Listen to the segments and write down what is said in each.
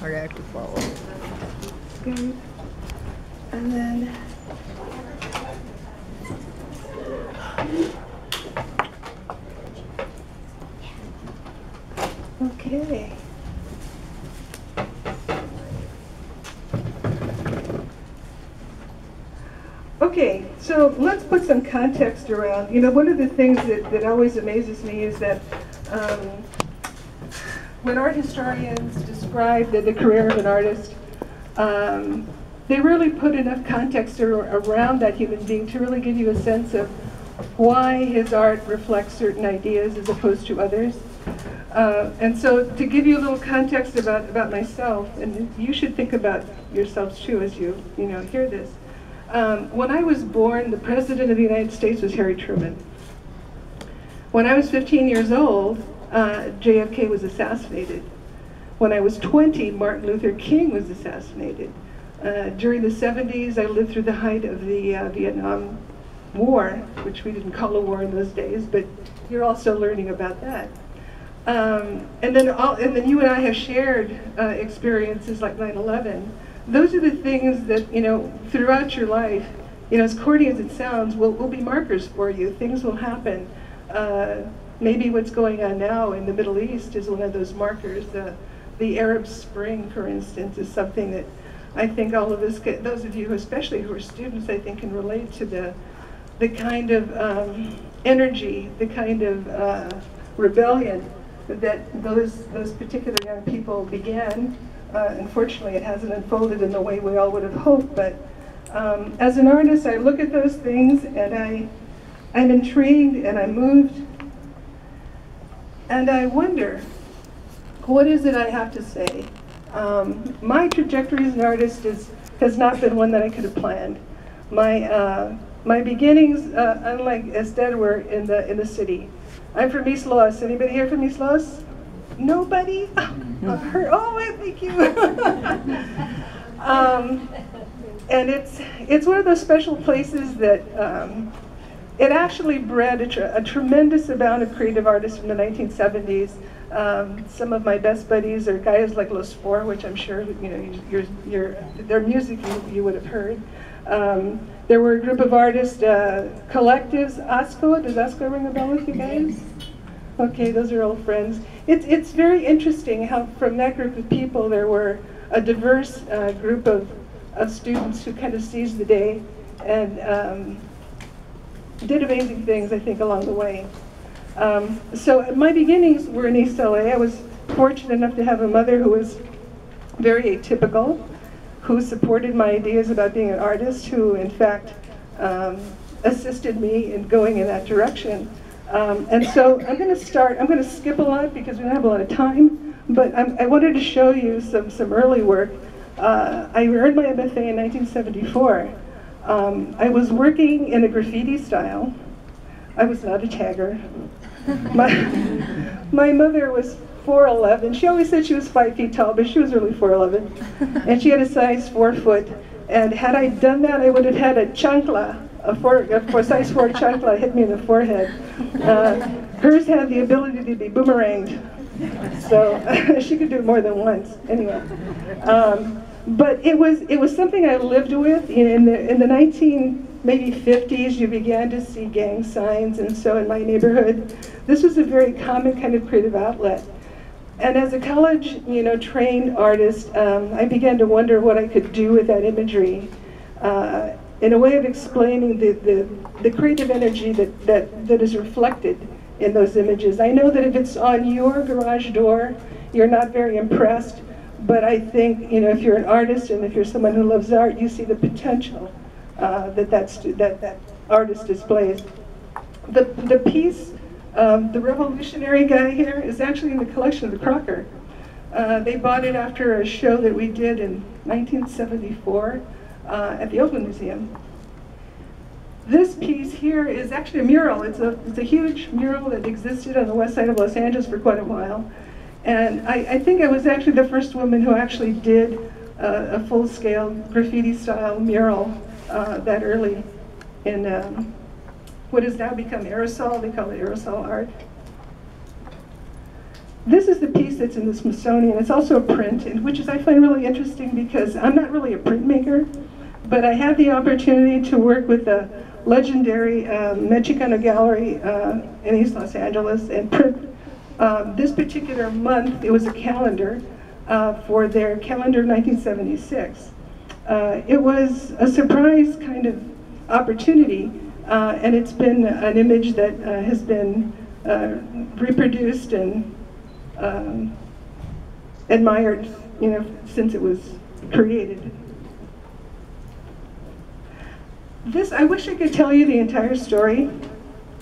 hard act to follow. Good. And then okay. Okay, so let's put some context around. You know, one of the things that always amazes me is that when art historians describe the career of an artist, they really put enough context around that human being to really give you a sense of why his art reflects certain ideas as opposed to others. And so to give you a little context about myself, and you should think about yourselves too as you hear this. When I was born, the President of the United States was Harry Truman. When I was 15 years old, JFK was assassinated. When I was 20, Martin Luther King was assassinated. During the 70s, I lived through the height of the Vietnam War, which we didn't call a war in those days, but you're also learning about that. And then you and I have shared experiences like 9/11. Those are the things that, throughout your life, as corny as it sounds, will be markers for you. Things will happen. Maybe what's going on now in the Middle East is one of those markers. The Arab Spring, for instance, is something that I think all of us, those of you especially who are students, I think can relate to the kind of energy, the kind of rebellion that those particular young people began. Unfortunately, it hasn't unfolded in the way we all would have hoped, but as an artist, I look at those things and I'm intrigued and I'm moved, and I wonder, what is it I have to say? My trajectory as an artist has not been one that I could have planned. My beginnings, unlike Ester, were in the city. I'm from East Los. Anybody here from East Los? Nobody? Oh, thank you. And it's one of those special places that it actually bred a tremendous amount of creative artists from the 1970s. Some of my best buddies are guys like Los Four, which I'm sure their music you would have heard. There were a group of artists, collectives. ASCO, does ASCO ring a bell with you guys? Okay, those are old friends. It's very interesting how from that group of people there were a diverse group of students who kind of seized the day and did amazing things, I think, along the way. So my beginnings were in East LA. I was fortunate enough to have a mother who was very atypical, who supported my ideas about being an artist, who in fact assisted me in going in that direction. And so I'm going to skip a lot because we don't have a lot of time, but I wanted to show you some early work. I earned my MFA in 1974. I was working in a graffiti style. I was not a tagger. My mother was 4'11". She always said she was 5 feet tall, but she was really 4'11". And she had a size 4 foot. And had I done that, I would have had a chancla, a size 4 chancla hit me in the forehead. Hers had the ability to be boomeranged. So she could do it more than once. Anyway. But it was something I lived with. In the 1950s, you began to see gang signs, and so in my neighborhood, this was a very common kind of creative outlet. And as a college, trained artist, I began to wonder what I could do with that imagery in a way of explaining the creative energy that is reflected in those images. I know that if it's on your garage door, you're not very impressed. But I think, if you're an artist and if you're someone who loves art, you see the potential that artist displays. The piece, the revolutionary guy here, is actually in the collection of the Crocker. They bought it after a show that we did in 1974 at the Oakland Museum. This piece here is actually a mural. It's a huge mural that existed on the west side of Los Angeles for quite a while. And I think I was actually the first woman who actually did a full-scale graffiti-style mural that early in what has now become aerosol. They call it aerosol art. This is the piece that's in the Smithsonian. It's also a print, which is I find really interesting because I'm not really a printmaker, but I had the opportunity to work with the legendary Chicano Gallery in East Los Angeles and print this particular month. It was a calendar for their calendar 1976. It was a surprise kind of opportunity, and it's been an image that has been reproduced and admired, since it was created. This, I wish I could tell you the entire story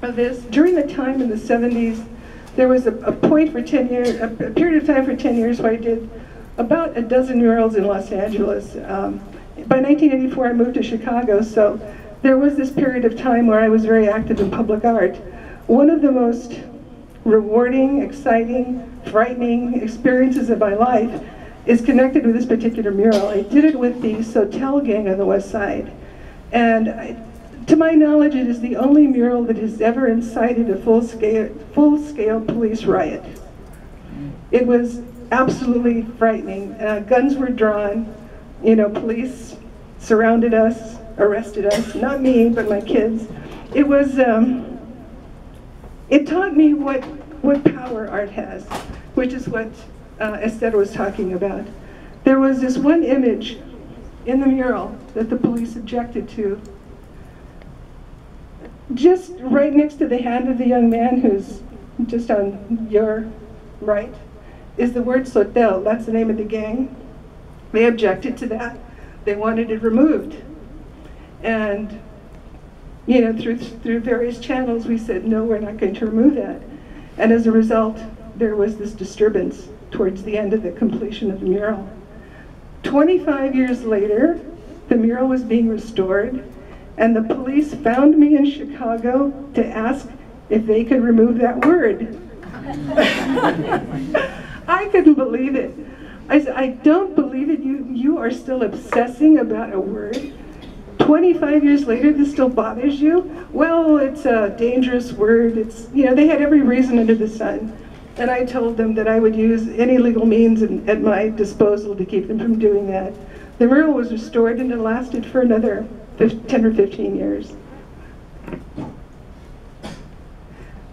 of this. During the time in the 70s, there was a point for 10 years, a period of time for 10 years where I did about a dozen murals in Los Angeles. By 1984, I moved to Chicago, so there was this period of time where I was very active in public art. One of the most rewarding, exciting, frightening experiences of my life is connected with this particular mural. I did it with the Sotel gang on the West Side. And to my knowledge, it is the only mural that has ever incited a full-scale police riot. It was absolutely frightening. Guns were drawn, police surrounded us, arrested us, not me, but my kids. It was, it taught me what power art has, which is what Ester was talking about. There was this one image in the mural that the police objected to. Just right next to the hand of the young man who's just on your right is the word Sotel. That's the name of the gang. They objected to that. They wanted it removed. And through various channels we said, no, we're not going to remove that. And as a result, there was this disturbance towards the end of the completion of the mural. 25 years later, the mural was being restored, and the police found me in Chicago to ask if they could remove that word. I couldn't believe it. I said, I don't believe it. You are still obsessing about a word. 25 years later, this still bothers you? Well, it's a dangerous word. It's, they had every reason under the sun. And I told them that I would use any legal means at my disposal to keep them from doing that. The mural was restored, and it lasted for another 10 or 15 years.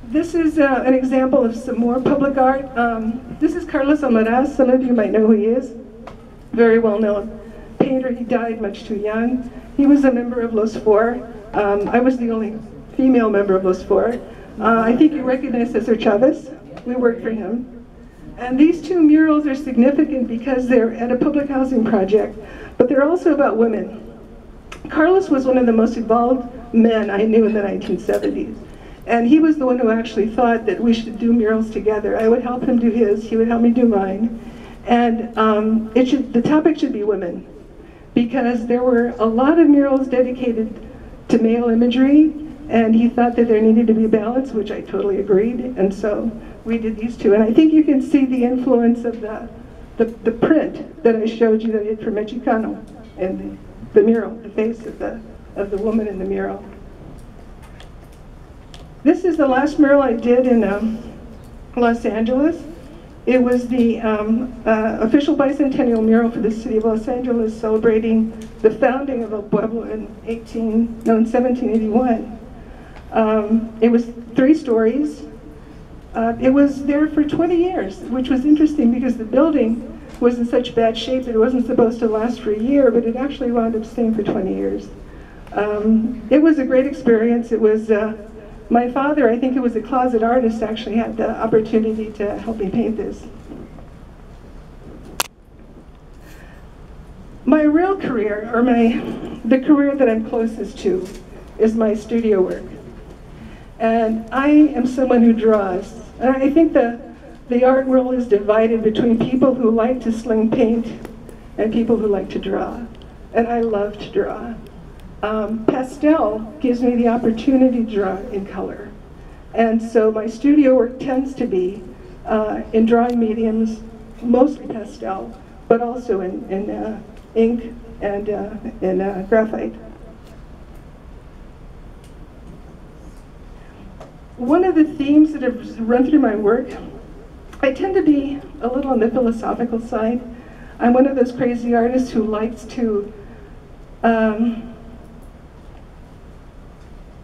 This is an example of some more public art. This is Carlos Almaraz. Some of you might know who he is. Very well-known painter. He died much too young. He was a member of Los Four. I was the only female member of Los Four. I think you recognize Cesar Chavez. We worked for him. And these two murals are significant because they're at a public housing project, but they're also about women. Carlos was one of the most involved men I knew in the 1970s. And he was the one who actually thought that we should do murals together. I would help him do his, he would help me do mine. And the topic should be women, because there were a lot of murals dedicated to male imagery, and he thought that there needed to be a balance, which I totally agreed. And so we did these two. And I think you can see the influence of the print that I showed you that I did for Mexicano, and the mural, the face of the woman in the mural. This is the last mural I did in Los Angeles. It was the official bicentennial mural for the city of Los Angeles, celebrating the founding of El Pueblo in 1781. It was 3 stories. It was there for 20 years, which was interesting because the building was in such bad shape that it wasn't supposed to last for a year, but it actually wound up staying for 20 years. It was a great experience. It was, my father, I think it was a closet artist, actually had the opportunity to help me paint this. My real career, or the career that I'm closest to, is my studio work. And I am someone who draws. And I think the art world is divided between people who like to sling paint and people who like to draw. And I love to draw. Pastel gives me the opportunity to draw in color. And so my studio work tends to be in drawing mediums, mostly pastel, but also in ink and in graphite. One of the themes that have run through my work I tend to be a little on the philosophical side. I'm one of those crazy artists who likes to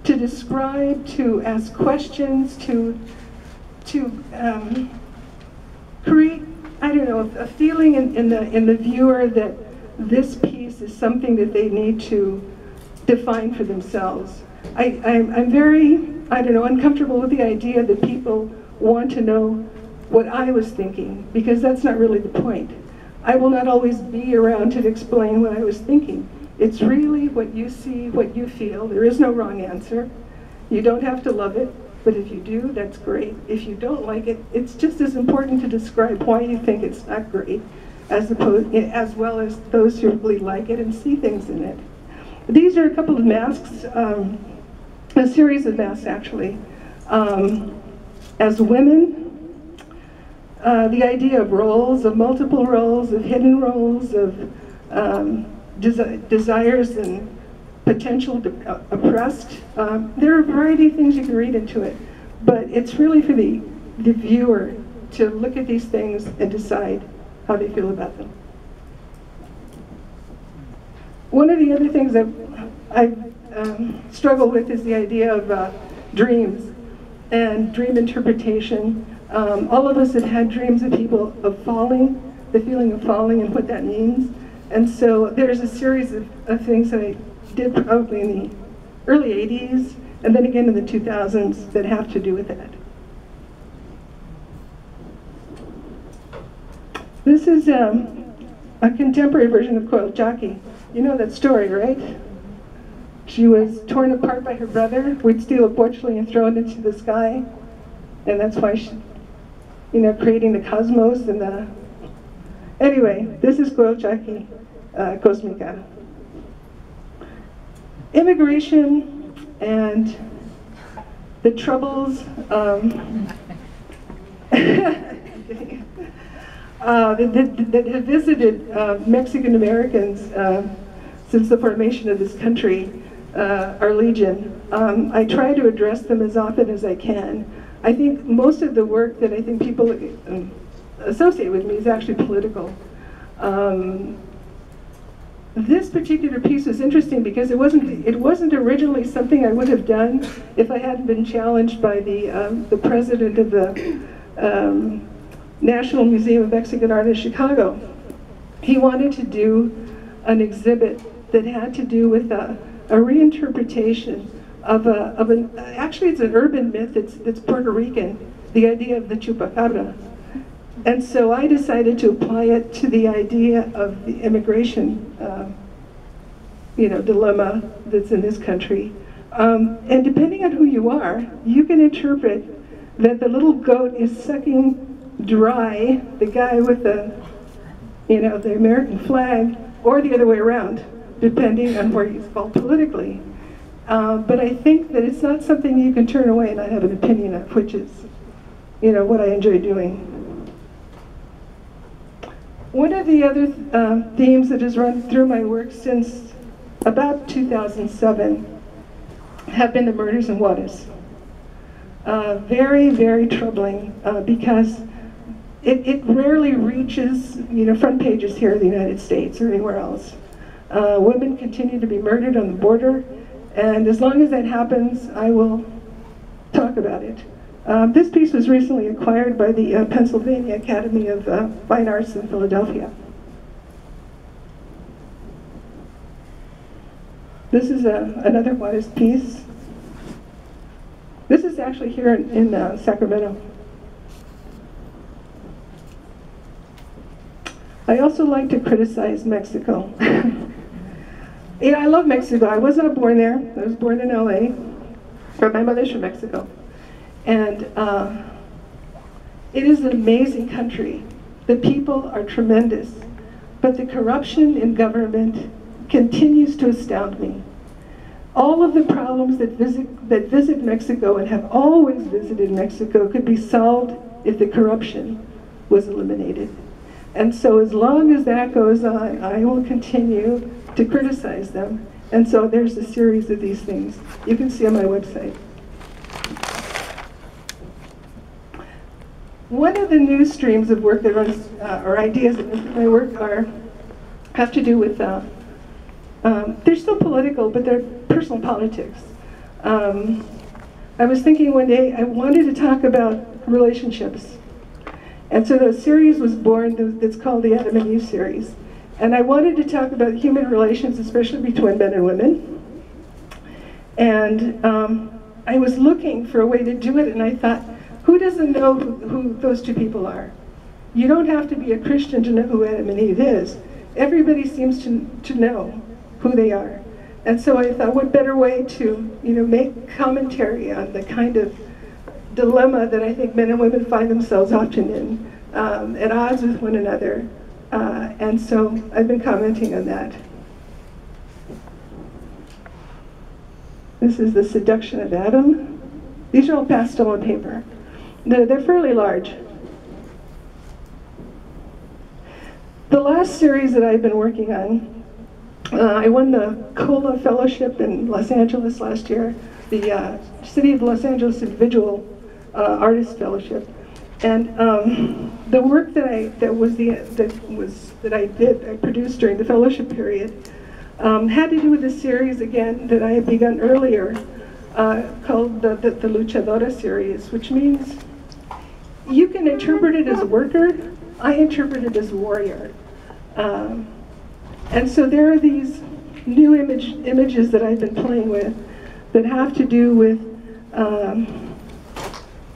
describe, to ask questions, to create, I don't know, a feeling in the viewer that this piece is something that they need to define for themselves. I'm very, I don't know, uncomfortable with the idea that people want to know what I was thinking, because that's not really the point. I will not always be around to explain what I was thinking. It's really what you see, what you feel. There is no wrong answer. You don't have to love it, but if you do, that's great. If you don't like it, it's just as important to describe why you think it's not great, as well as those who really like it and see things in it. These are a couple of masks, a series of masks actually. As women, the idea of roles, of multiple roles, of hidden roles, of desires and potential oppressed. There are a variety of things you can read into it, but it's really for the viewer to look at these things and decide how they feel about them. One of the other things that I struggle with is the idea of dreams and dream interpretation. All of us have had dreams of people of falling, the feeling of falling and what that means. And so there's a series of things that I did probably in the early 80s and then again in the 2000s that have to do with that. This is a contemporary version of Coiled Jockey. You know that story, right? She was torn apart by her brother. We'd steal a porcelain and throw it into the sky. And that's why she, you know, creating the cosmos and the... Anyway, this is Coiled Jockey Cosmica. Immigration and the troubles that have visited Mexican Americans since the formation of this country are legion. I try to address them as often as I can. I think most of the work that I think people associate with me is actually political. This particular piece was interesting because it wasn't originally something I would have done if I hadn't been challenged by the president of the National Museum of Mexican Art in Chicago. He wanted to do an exhibit that had to do with a reinterpretation of actually it's an urban myth that's Puerto Rican, the idea of the Chupacabra. And so I decided to apply it to the idea of the immigration dilemma that's in this country. And depending on who you are, you can interpret that the little goat is sucking dry the guy with the American flag, or the other way around, depending on where you fall politically. But I think that it's not something you can turn away and not have an opinion of, which is, what I enjoy doing. One of the other themes that has run through my work since about 2007 have been the murders in Juarez. Very, very troubling because it rarely reaches front pages here in the United States or anywhere else. Women continue to be murdered on the border, and as long as that happens, I will talk about it. This piece was recently acquired by the Pennsylvania Academy of Fine Arts in Philadelphia. This is another Juarez piece. This is actually here in Sacramento. I also like to criticize Mexico. I love Mexico. I was not born there. I was born in LA, but my mother's from Mexico. And it is an amazing country. The people are tremendous, but the corruption in government continues to astound me. All of the problems that visit Mexico and have always visited Mexico could be solved if the corruption was eliminated. And so as long as that goes on, I will continue to criticize them. And so there's a series of these things you can see on my website. one of the new streams of work that runs, or ideas that run my work have to do with, they're still political, but they're personal politics. I was thinking one day I wanted to talk about relationships. And so the series was born that's called the Adam and Eve series. And I wanted to talk about human relations, especially between men and women. And I was looking for a way to do it, and I thought, who doesn't know who those two people are? You don't have to be a Christian to know who Adam and Eve is. Everybody seems to know who they are. And so I thought, what better way to, make commentary on the kind of dilemma that I think men and women find themselves often in, at odds with one another. And so I've been commenting on that. This is the Seduction of Adam. These are all pastel on paper. They're fairly large. The last series that I've been working on, I won the COLA Fellowship in Los Angeles last year, the City of Los Angeles Individual Artist Fellowship, and the work that I produced during the fellowship period had to do with a series again that I had begun earlier, called the Luchadora series, which means you can interpret it as a worker. I interpret it as a warrior. And so there are these new images that I've been playing with that have to do with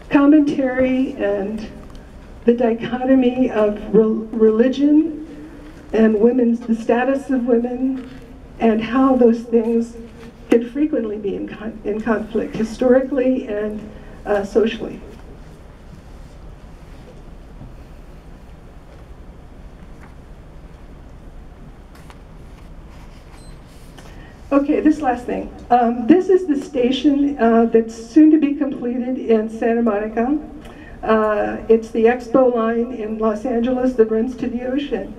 commentary and the dichotomy of religion and the status of women, and how those things can frequently be in conflict, historically and socially. Okay, this last thing. This is the station that's soon to be completed in Santa Monica. It's the EXPO line in Los Angeles that runs to the ocean.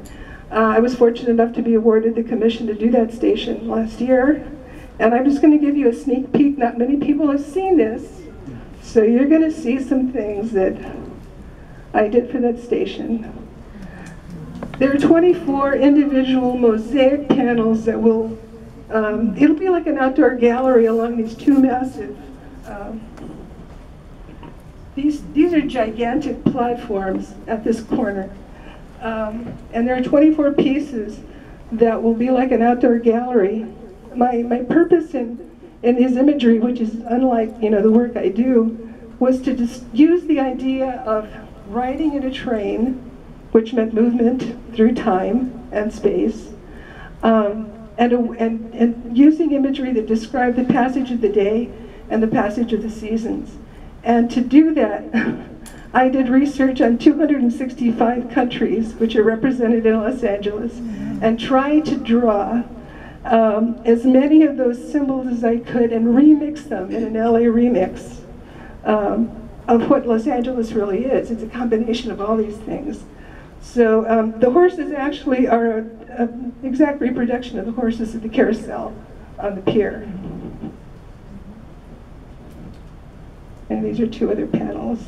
I was fortunate enough to be awarded the commission to do that station last year. And I'm just going to give you a sneak peek. Not many people have seen this. So you're going to see some things that I did for that station. There are 24 individual mosaic panels that will it'll be like an outdoor gallery along these two massive, these are gigantic platforms at this corner. And there are 24 pieces that will be like an outdoor gallery. My purpose in his imagery, which is unlike the work I do, was to just use the idea of riding in a train, which meant movement through time and space, and using imagery that described the passage of the day and the passage of the seasons. And to do that, I did research on 265 countries, which are represented in Los Angeles, and tried to draw as many of those symbols as I could and remix them in an LA remix of what Los Angeles really is. It's a combination of all these things. So the horses actually are an exact reproduction of the horses at the carousel on the pier. And these are two other panels.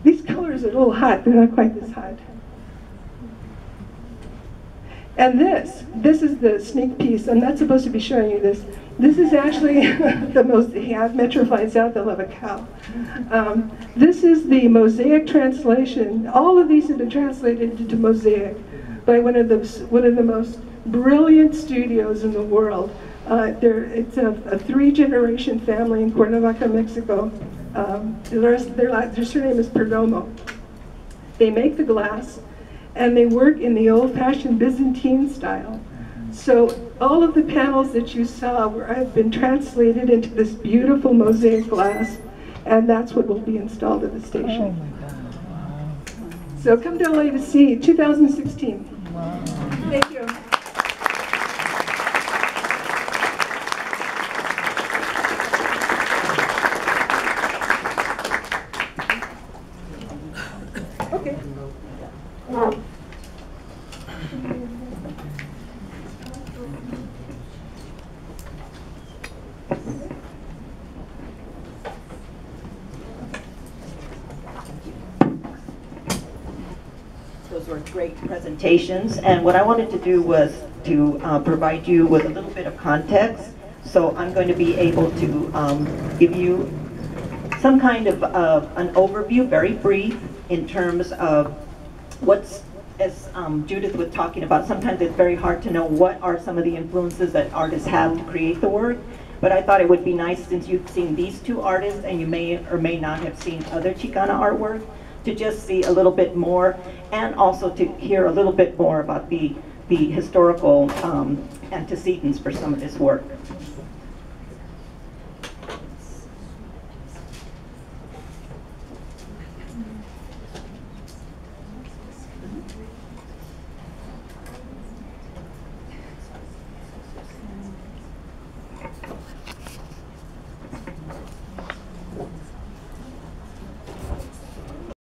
These colors are a little hot, they're not quite this hot. And this is the sneak piece. I'm not supposed to be showing you this. This is actually the mosaic. Yeah, Metro finds out they'll have a cow. This is the mosaic translation. All of these have been translated into mosaic by one of the most brilliant studios in the world. It's a three-generation family in Cuernavaca, Mexico. Their surname is Perdomo. They make the glass, and they work in the old-fashioned Byzantine style. So all of the panels that you saw have been translated into this beautiful mosaic glass, and that's what will be installed at the station. Oh my God. Wow. So come to LA to see 2016. Wow. Thank you. Okay. great presentations. And what I wanted to do was to provide you with a little bit of context. So I'm going to be able to give you some kind of an overview, very brief, in terms of what's, as Judith was talking about, sometimes it's very hard to know what are some of the influences that artists have to create the work. But I thought it would be nice, since you've seen these two artists and you may or may not have seen other Chicana artwork, to just see a little bit more, and also to hear a little bit more about the historical antecedents for some of this work.